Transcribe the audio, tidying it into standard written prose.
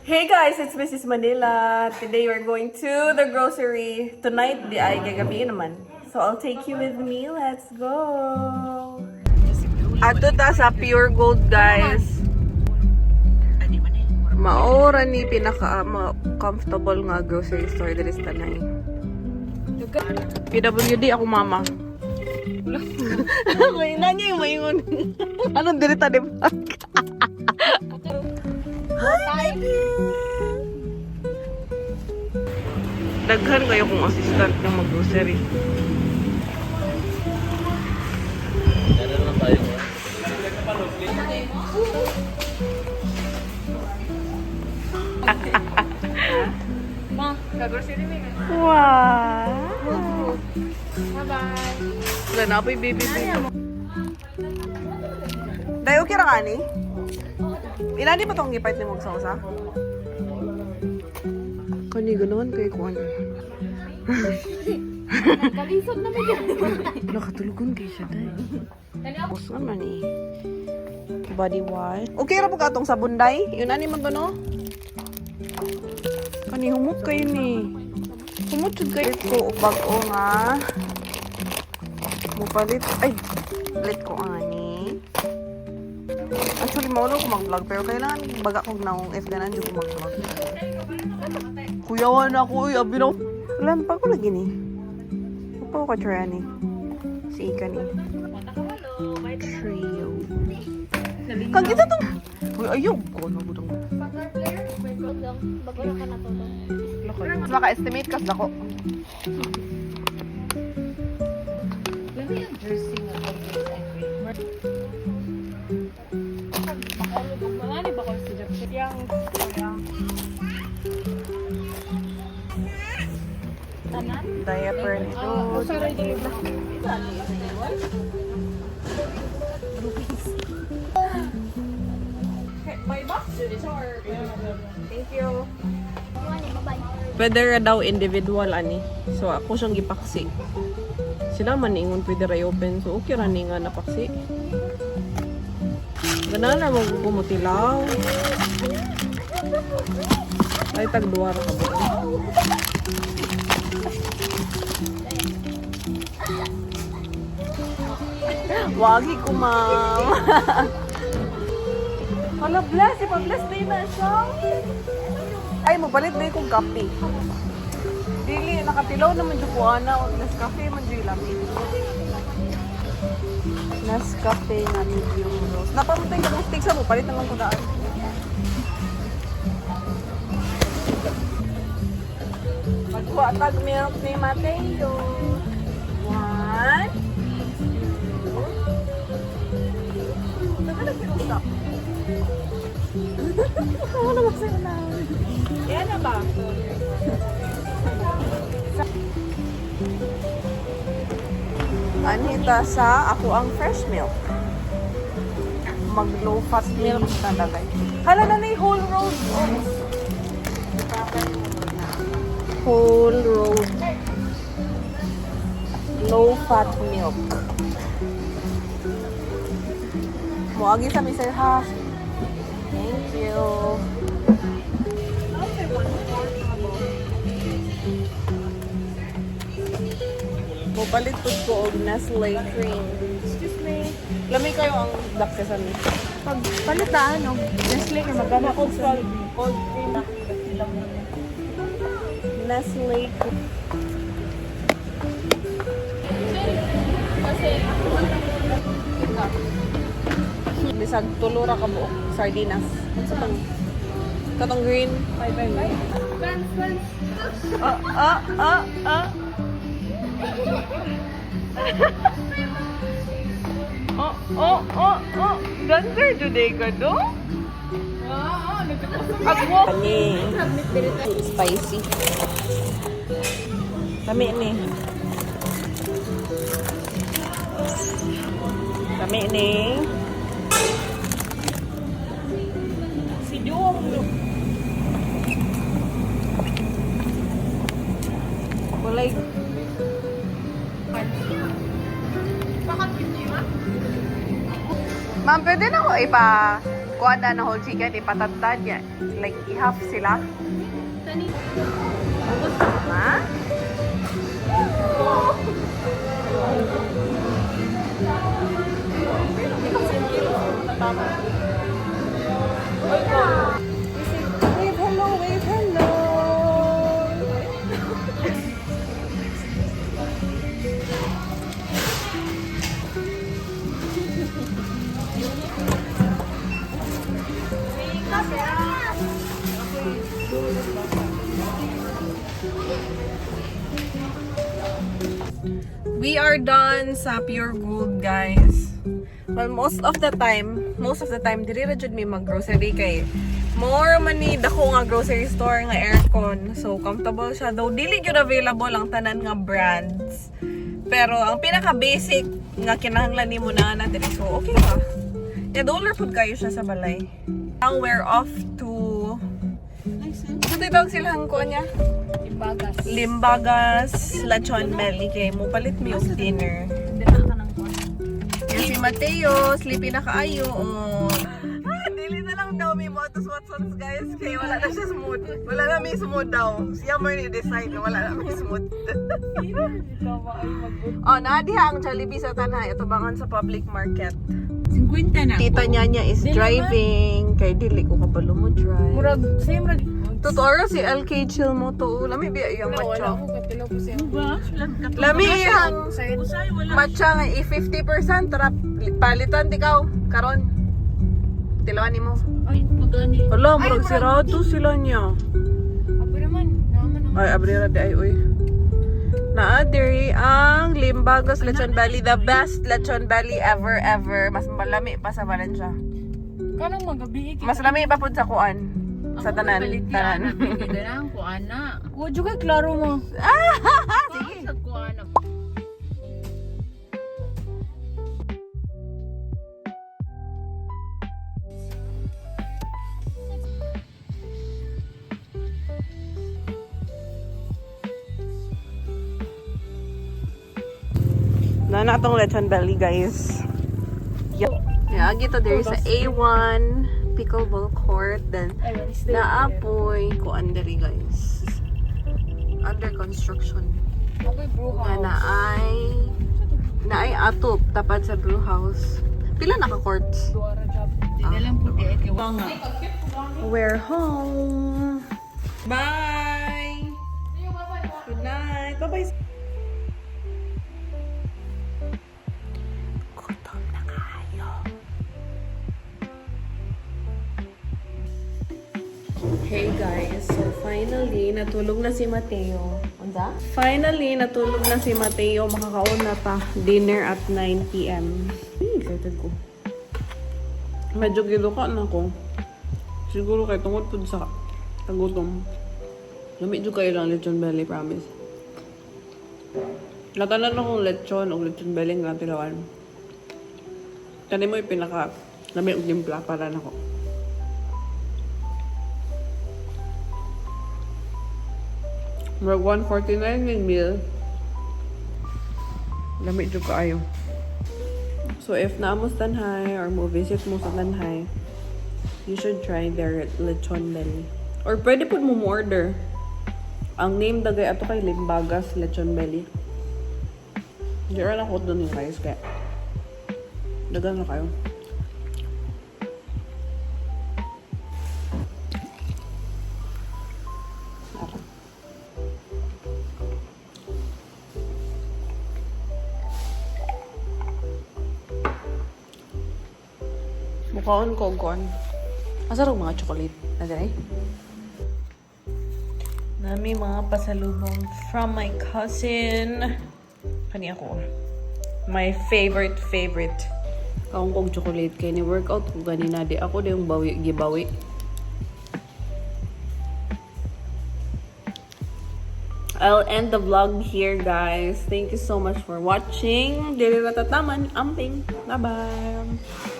Hey guys, it's Mrs. Manila. Today we're going to the grocery. Tonight, di ay gagabi naman. So I'll take you with me. Let's go! Ato ta sa Pure Gold, guys. Maora ni pinaka-comfortable nga grocery store dito sa Tanay. PWD ako, mama. Ina niya yung maingon. Anong dirita di ba? Hi, baby! Daghan kayo kung assistant ng mag-grocery. Meron lang tayo. Ma, ka-grocery na yun. Wow! Bye-bye! Wala na po yung baby. Dayo kira ka ni? Ilan di ba itong gipait ni Magsausa? Kani ganoon kay Kwan. Kalisod na medyo. Nakatulugon kay siya dahil. Bus naman eh. Body wash. Okay ra po ka itong sabunday? Yun ani magano? Kani humot kayo ni. Humot jud kayo ko bag-o nga. Mupalit. Ay, palit ko ani. Actually, maulo ko mag-vlog, pero kailangan baga kong naong if ganan dyan ko mag-vlog. Kuyawan ako, uy, abi na. Wala, pa ko lagi ni. Pa ko ka-try ni. Si Ika ni. Trio. Kag kita tong... Uy, ayaw ko. Nagutang. Bago ka na tulong. Maka-estimate kas dako. Lami yung jersey nga pag Malani ba ko sa Japan? Yang tanan? Diaper ni Oh, Dude. sorry, di ba? Thank you. Bye-bye. Pwede ra daw individual ani. So ako siyang gipaksi. Sila man ingon pwede ra open. So okay ra ni nga napaksi. Ganahan na magpumutilaw. Ay tagduwa ra ka ba? Wagi ko, ma'am. Hala, bless. Ipa-bless na yun na siya. Ay, mabalit na yung kape. Dili, nakatilaw naman dyan ko, ana. Nescafe man dyan lamin. Nescafe na medium roast. Napamuntay ka ng steak sa mo. Palit na lang ko daan. Magkuha tag milk ni Mateo. 1, 2. Nagkalag pinustop. Ako na magsaya na. Yan na ba? Anita sa ako ang fresh milk. Mag low fat milk talaga. Hala na na yung whole rose oats. Whole rose. Low fat milk. Muagi sa Mr. Ha. Thank you. Mupalit po ko og Nestle cream. Excuse me. Lamig kayo ang daksesan ni. Pag palit na ano, Nestle ka magana ko sa Cold cream. Nestle cream. Bisag tulura ka buok sardinas. Ano sa katong green? Bye. Ganda juday ka do? Agwo. Spicy. Kami ni. Si Jung. Kulay. Ma'am, pwede na ko ipa kuha na whole chicken, ipatatad yan. Like, i-half sila. Ha? Wave hello, wave hello. We are done sa Pure Gold, guys. Well, most of the time, diri ra jud mi mag-grocery kay more man ni dako nga grocery store nga aircon. So, comfortable siya. Though, dili yun available ang tanan nga brands. Pero, ang pinaka-basic nga kinahanglan ni mo na natin. So, okay ba? Yeah, dollar food kayo siya sa balay. Now, we're off to... Ano tawag silang ko niya? Limbagas Lechon Belly. Kay mo palit mo yung dinner. Yan si Mateo, sleepy na kaayo. Oh. Dili na lang daw may motos Watsons, guys. Kaya wala na siya smooth. Wala na may smooth daw. Siya mo ni-decide na wala na may smooth. Oh, naadiha ang Jollibee sa Tanay. Ito bangan sa public market. 50 na. Tita niya is driving. Kay dili ko kabalo mo drive. Murag, same rag. Totoo si LK chill mo to. Lami biya yung matcha. Kapila ko siya. Lami yung matcha nga i-50%. Tara, palitan tikaw. Karon. Tilawan ni mo. Ay, magani. Wala, murag sirado sila niya. Abi naman. Naman. Ay, abrira di ay, uy. Naadiri ang Limbagas Lechon Belly. The best Lechon Belly ever. Mas malami pa sa Valencia. Kanang magabi. Mas lami pa po sa kuan. Sa tanan. Tanan. Ganang ko ana. Ko juga klaro mo. Sige. Sa ko ana. Na tong Lechon Belly, guys. Yeah, gito there sa A1 Pickleball Court. Then, naapoy ko andari, guys. Under construction. Ako'y brew house. Naay atop tapat sa brew house. Pila naka-courts? Duara job. Hindi lang po di ikaw. We're home. Bye. Good night. Bye-bye. Gutom na kayo. Hey guys, so finally natulog na si Mateo. Unsa? Finally natulog na si Mateo. Makakaon na ta dinner at 9 PM. Excited ko. Medyo giluka na ko. Siguro kay tungod pud sa tagutom. Lami jud kayo lang lechon belly, promise. Natanan akong lechon o lechon belly nga tilawan. Kani mo yung pinaka lami og timpla para nako. Murag 149 yung meal. Lami jud kaayo. So if naamos Tanhay or mo visit mo sa Tanhay, you should try their lechon belly. Or pwede po mo order. Ang name dagay ato kay Limbagas Lechon Belly. Hindi rin ako doon yung guys, kaya dagan na kayo. Mukhaon ko, gon. Asa rin mga chocolate? Naday? Nami mga pasalubong from my cousin. Kani ako. My favorite. Kaong kong chocolate kay ni workout ko ganina di ako di yung gibawi. I'll end the vlog here, guys. Thank you so much for watching. Dili ratataman amping. Bye-bye.